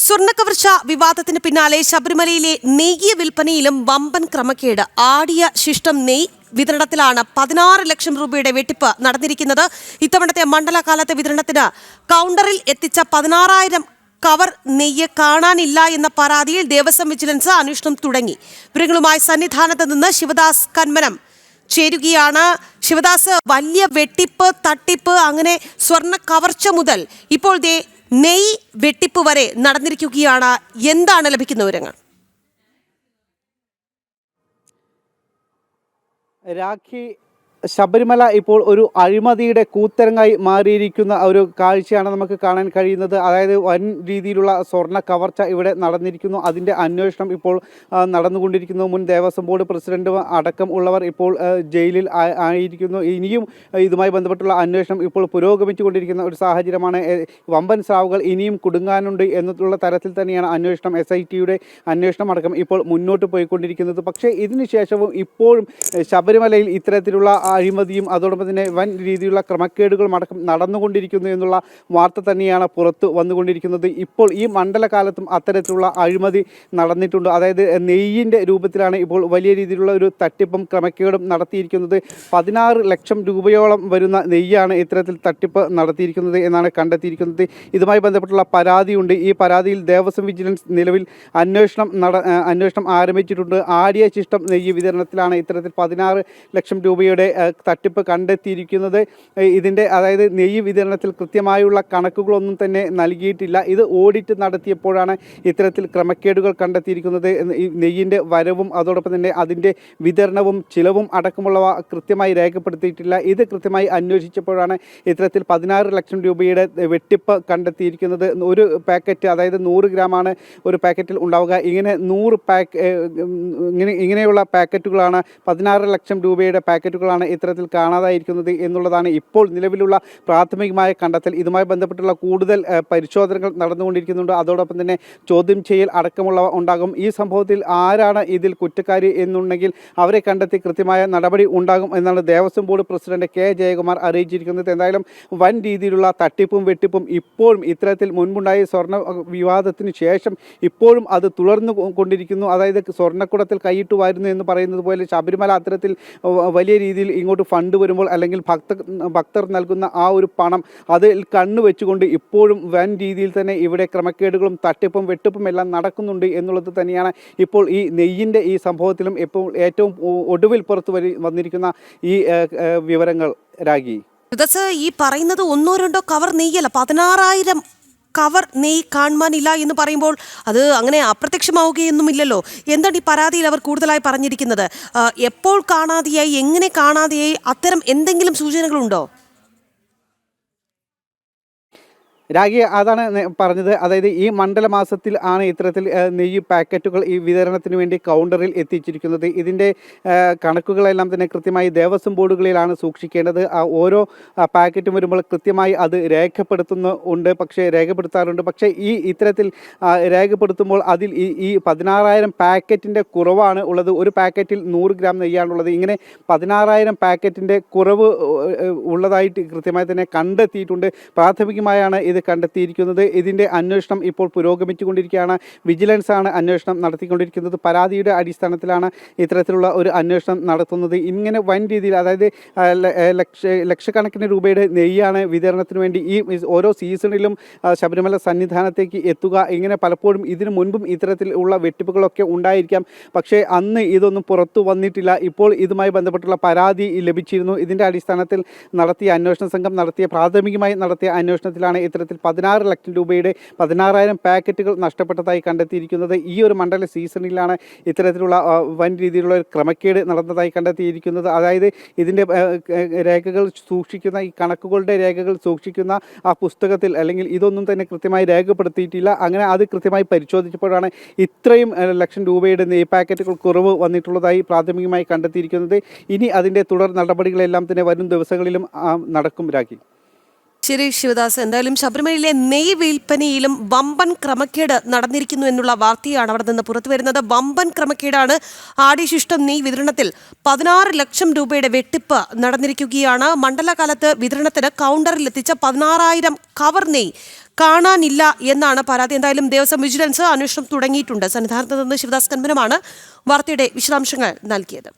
സ്വർണ്ണക്കവർച്ച വിവാദത്തിന് പിന്നാലെ ശബരിമലയിലെ നെയ്യ് വിൽപ്പനയിലും വമ്പൻ ക്രമക്കേട്. ആടിയ ശിഷ്ടം നെയ്യ് വിതരണത്തിലാണ് 16 ലക്ഷം രൂപയുടെ വെട്ടിപ്പ് നടന്നിരിക്കുന്നത്. ഇത്തവണത്തെ മണ്ഡലകാലത്തെ വിതരണത്തിന് കൗണ്ടറിൽ എത്തിച്ച 16,000 കവർ നെയ്യ് കാണാനില്ല എന്ന പരാതിയിൽ ദേവസ്വം വിജിലൻസ് അന്വേഷണം തുടങ്ങി. വിവരങ്ങളുമായി സന്നിധാനത്ത് നിന്ന് ശിവദാസ് കന്മനം ചേരുകയാണ്. ശിവദാസ്, വലിയ വെട്ടിപ്പ്, തട്ടിപ്പ്, അങ്ങനെ സ്വർണ്ണ കവർച്ച മുതൽ ഇപ്പോൾ നെയ്യ് വെട്ടിപ്പ് വരെ നടന്നിരിക്കുകയാണ്. എന്താണ് ലഭിക്കുന്ന വിവരങ്ങൾ? രാഖി, ശബരിമല ഇപ്പോൾ ഒരു അഴിമതിയുടെ കൂത്തരങ്ങായി മാറിയിരിക്കുന്ന ഒരു കാഴ്ചയാണ് നമുക്ക് കാണാൻ കഴിയുന്നത്. അതായത് വൻ രീതിയിലുള്ള സ്വർണ്ണ കവർച്ച ഇവിടെ നടന്നിരിക്കുന്നു. അതിൻ്റെ അന്വേഷണം ഇപ്പോൾ നടന്നുകൊണ്ടിരിക്കുന്നു. മുൻ ദേവസ്വം ബോർഡ് പ്രസിഡന്റ് അടക്കം ഉള്ളവർ ഇപ്പോൾ ജയിലിൽ ആയിരിക്കുന്നു. ഇനിയും ഇതുമായി ബന്ധപ്പെട്ടുള്ള അന്വേഷണം ഇപ്പോൾ പുരോഗമിച്ചുകൊണ്ടിരിക്കുന്ന ഒരു സാഹചര്യമാണ്. വമ്പൻ സ്രാവുകൾ ഇനിയും കുടുങ്ങാനുണ്ട് എന്നുള്ള തരത്തിൽ തന്നെയാണ് അന്വേഷണം, SITയുടെ അന്വേഷണം അടക്കം ഇപ്പോൾ മുന്നോട്ട് പോയിക്കൊണ്ടിരിക്കുന്നത്. പക്ഷേ ഇതിനുശേഷവും ഇപ്പോഴും ശബരിമലയിൽ ഇത്തരത്തിലുള്ള അഴിമതിയും അതോടൊപ്പം തന്നെ വൻ രീതിയിലുള്ള ക്രമക്കേടുകളും അടക്കം നടന്നുകൊണ്ടിരിക്കുന്നു എന്നുള്ള വാർത്ത തന്നെയാണ് പുറത്ത് വന്നുകൊണ്ടിരിക്കുന്നത്. ഇപ്പോൾ ഈ മണ്ഡലകാലത്തും അത്തരത്തിലുള്ള അഴിമതി നടന്നിട്ടുണ്ട്. അതായത് നെയ്യിൻ്റെ രൂപത്തിലാണ് ഇപ്പോൾ വലിയ രീതിയിലുള്ള ഒരു തട്ടിപ്പും ക്രമക്കേടും നടത്തിയിരിക്കുന്നത്. 16 ലക്ഷം രൂപയോളം വരുന്ന നെയ്യാണ് ഇത്തരത്തിൽ തട്ടിപ്പ് നടത്തിയിരിക്കുന്നത് എന്നാണ് കണ്ടെത്തിയിരിക്കുന്നത്. ഇതുമായി ബന്ധപ്പെട്ടുള്ള പരാതിയുണ്ട്. ഈ പരാതിയിൽ ദേവസ്വം വിജിലൻസ് നിലവിൽ അന്വേഷണം ആരംഭിച്ചിട്ടുണ്ട്. ആടിയ ശിഷ്ടം നെയ്യ് വിതരണത്തിലാണ് ഇത്തരത്തിൽ 16 ലക്ഷം രൂപയുടെ തട്ടിപ്പ് കണ്ടെത്തിയിരിക്കുന്നത്. ഇതിൻ്റെ അതായത് നെയ്യ് വിതരണത്തിൽ കൃത്യമായുള്ള കണക്കുകളൊന്നും തന്നെ നൽകിയിട്ടില്ല. ഇത് ഓഡിറ്റ് നടത്തിയപ്പോഴാണ് ഇത്തരത്തിൽ ക്രമക്കേടുകൾ കണ്ടെത്തിയിരിക്കുന്നത്. ഈ നെയ്യിൻ്റെ വരവും അതോടൊപ്പം തന്നെ അതിൻ്റെ വിതരണവും ചിലവും അടക്കമുള്ളവ കൃത്യമായി രേഖപ്പെടുത്തിയിട്ടില്ല. ഇത് കൃത്യമായി അന്വേഷിച്ചപ്പോഴാണ് ഇത്തരത്തിൽ 16 ലക്ഷം രൂപയുടെ വെട്ടിപ്പ് കണ്ടെത്തിയിരിക്കുന്നത്. ഒരു പാക്കറ്റ്, അതായത് 100 ഗ്രാമാണ് ഒരു പാക്കറ്റിൽ ഉണ്ടാവുക. ഇങ്ങനെ 100 ഇങ്ങനെയുള്ള പാക്കറ്റുകളാണ്, 16 ലക്ഷം രൂപയുടെ പാക്കറ്റുകളാണ് ഇത്തരത്തിൽ കാണാതായിരിക്കുന്നത് എന്നുള്ളതാണ് ഇപ്പോൾ നിലവിലുള്ള പ്രാഥമികമായ കണ്ടെത്തൽ. ഇതുമായി ബന്ധപ്പെട്ടുള്ള കൂടുതൽ പരിശോധനകൾ നടന്നുകൊണ്ടിരിക്കുന്നുണ്ട്. അതോടൊപ്പം തന്നെ ചോദ്യം ചെയ്യൽ അടക്കമുള്ളവ ഉണ്ടാകും. ഈ സംഭവത്തിൽ ആരാണ് ഇതിൽ കുറ്റക്കാരി എന്നുണ്ടെങ്കിൽ അവരെ കണ്ടെത്തി കൃത്യമായ നടപടി ഉണ്ടാകും എന്നാണ് Devaswom board president K. Jayakumar അറിയിച്ചിരിക്കുന്നത്. എന്തായാലും വൻ രീതിയിലുള്ള തട്ടിപ്പും വെട്ടിപ്പും ഇപ്പോഴും ഇത്തരത്തിൽ മുൻപുണ്ടായ സ്വർണ്ണ വിവാദത്തിന് ശേഷം ഇപ്പോഴും അത് തുടർന്നു കൊണ്ടിരിക്കുന്നു. അതായത് സ്വർണ്ണക്കുടത്തിൽ കൈയിട്ട് വരുന്നു എന്ന് പറയുന്നത് പോലെ ശബരിമല അത്തരത്തിൽ വലിയ രീതിയിൽ ഇങ്ങോട്ട് ഫണ്ട് വരുമ്പോൾ അല്ലെങ്കിൽ ഭക്തർ നൽകുന്ന ആ ഒരു പണം അതിൽ കണ്ണു വെച്ചുകൊണ്ട് ഇപ്പോഴും വൻ രീതിയിൽ തന്നെ ഇവിടെ ക്രമക്കേടുകളും തട്ടിപ്പും വെട്ടിപ്പും എല്ലാം നടക്കുന്നുണ്ട് എന്നുള്ളത് തന്നെയാണ് ഇപ്പോൾ ഈ നെയ്യിൻ്റെ ഈ സംഭവത്തിലും ഇപ്പോൾ ഏറ്റവും ഒടുവിൽ പുറത്തു വന്നിരിക്കുന്ന ഈ വിവരങ്ങൾ. രാഗി, ഈ പറയുന്നത് 1-2 കവർ നെയ്യല്ല, 16,000 കവർ നെയ്യ് കാണുവാനില്ല എന്ന് പറയുമ്പോൾ അത് അങ്ങനെ അപ്രത്യക്ഷമാവുകയൊന്നുമില്ലല്ലോ. എന്താണ് ഈ പരാതിയിൽ അവർ കൂടുതലായി പറഞ്ഞിരിക്കുന്നത്? എപ്പോൾ കാണാതെയായി, എങ്ങനെ കാണാതെയായി, അത്തരം എന്തെങ്കിലും സൂചനകളുണ്ടോ? രാഗി, അതാണ് പറഞ്ഞത്. അതായത് ഈ മണ്ഡലമാസത്തിൽ ആണ് ഇത്തരത്തിൽ നെയ്യ് പാക്കറ്റുകൾ ഈ വിതരണത്തിന് വേണ്ടി കൗണ്ടറിൽ എത്തിച്ചിരിക്കുന്നത്. ഇതിൻ്റെ കണക്കുകളെല്ലാം തന്നെ കൃത്യമായി ദേവസ്വം ബോർഡുകളിലാണ് സൂക്ഷിക്കേണ്ടത്. ഓരോ പാക്കറ്റും വരുമ്പോൾ കൃത്യമായി അത് രേഖപ്പെടുത്താറുണ്ട്. പക്ഷേ ഈ ഇത്തരത്തിൽ രേഖപ്പെടുത്തുമ്പോൾ അതിൽ ഈ 16,000 പാക്കറ്റിൻ്റെ കുറവാണ് ഉള്ളത്. ഒരു പാക്കറ്റിൽ 100 ഗ്രാം നെയ്യാണുള്ളത്. ഇങ്ങനെ 16,000 പാക്കറ്റിൻ്റെ കുറവ് ഉള്ളതായിട്ട് കൃത്യമായി തന്നെ കണ്ടെത്തിയിട്ടുണ്ട്. പ്രാഥമികമായാണ് ഇത് കണ്ടെത്തിയിരിക്കുന്നത്. ഇതിൻ്റെ അന്വേഷണം ഇപ്പോൾ പുരോഗമിച്ചുകൊണ്ടിരിക്കുകയാണ്. വിജിലൻസ് ആണ് അന്വേഷണം നടത്തിക്കൊണ്ടിരിക്കുന്നത്. പരാതിയുടെ അടിസ്ഥാനത്തിലാണ് ഇത്തരത്തിലുള്ള ഒരു അന്വേഷണം നടത്തുന്നത്. ഇങ്ങനെ വൻ രീതിയിൽ, അതായത് ലക്ഷക്കണക്കിന് രൂപയുടെ നെയ്യാണ് വിതരണത്തിന് വേണ്ടി ഈ ഓരോ സീസണിലും ശബരിമല സന്നിധാനത്തേക്ക് എത്തുക. ഇങ്ങനെ പലപ്പോഴും ഇതിനു മുൻപും ഇത്തരത്തിലുള്ള വെട്ടിപ്പുകളൊക്കെ ഉണ്ടായിരിക്കാം. പക്ഷേ അന്ന് ഇതൊന്നും പുറത്തു വന്നിട്ടില്ല. ഇപ്പോൾ ഇതുമായി ബന്ധപ്പെട്ടുള്ള പരാതി ലഭിച്ചിരുന്നു. ഇതിൻ്റെ അടിസ്ഥാനത്തിൽ പ്രാഥമികമായി നടത്തിയ അന്വേഷണത്തിലാണ് ഇത്തരത്തിൽ 16 ലക്ഷം രൂപയുടെ 16,000 പാക്കറ്റുകൾ നഷ്ടപ്പെട്ടതായി കണ്ടെത്തിയിരിക്കുന്നത്. ഈ ഒരു മണ്ഡല സീസണിലാണ് ഇത്തരത്തിലുള്ള വൻ രീതിയിലുള്ള ഒരു ക്രമക്കേട് നടന്നതായി കണ്ടെത്തിയിരിക്കുന്നത്. അതായത് ഇതിൻ്റെ രേഖകൾ സൂക്ഷിക്കുന്ന, ഈ കണക്കുകളുടെ രേഖകൾ സൂക്ഷിക്കുന്ന ആ പുസ്തകത്തിൽ അല്ലെങ്കിൽ ഇതൊന്നും തന്നെ കൃത്യമായി രേഖപ്പെടുത്തിയിട്ടില്ല. അങ്ങനെ അത് കൃത്യമായി പരിശോധിച്ചപ്പോഴാണ് ഇത്രയും ലക്ഷം രൂപയുടെ നെയ്യ് പാക്കറ്റുകൾ കുറവ് വന്നിട്ടുള്ളതായി പ്രാഥമികമായി കണ്ടെത്തിയിരിക്കുന്നത്. ഇനി അതിൻ്റെ തുടർ നടപടികളെല്ലാം തന്നെ വരും ദിവസങ്ങളിലും നടക്കും. രാഖി, ശരി ശിവദാസ്, എന്തായാലും ശബരിമലയിലെ നെയ്യ് വിൽപ്പനയിലും വമ്പൻ ക്രമക്കേട് നടന്നിരിക്കുന്നു എന്നുള്ള വാർത്തയാണ് അവിടെ നിന്ന് പുറത്തു വരുന്നത്. വമ്പൻ ക്രമക്കേടാണ്. ആടിശിഷ്ടം നെയ്യ് വിതരണത്തിൽ 16 ലക്ഷം രൂപയുടെ വെട്ടിപ്പ് നടന്നിരിക്കുകയാണ്. മണ്ഡലകാലത്ത് വിതരണത്തിന് കൗണ്ടറിൽ എത്തിച്ച 16,000 കവർ നെയ്യ് കാണാനില്ല എന്നാണ് പരാതി. എന്തായാലും ദേവസ്വം വിജിലൻസ് അന്വേഷണം തുടങ്ങിയിട്ടുണ്ട്. സന്നിധാനത്ത് നിന്ന് ശിവദാസ് കന്മനമാണ് വാർത്തയുടെ വിശദാംശങ്ങൾ നൽകിയത്.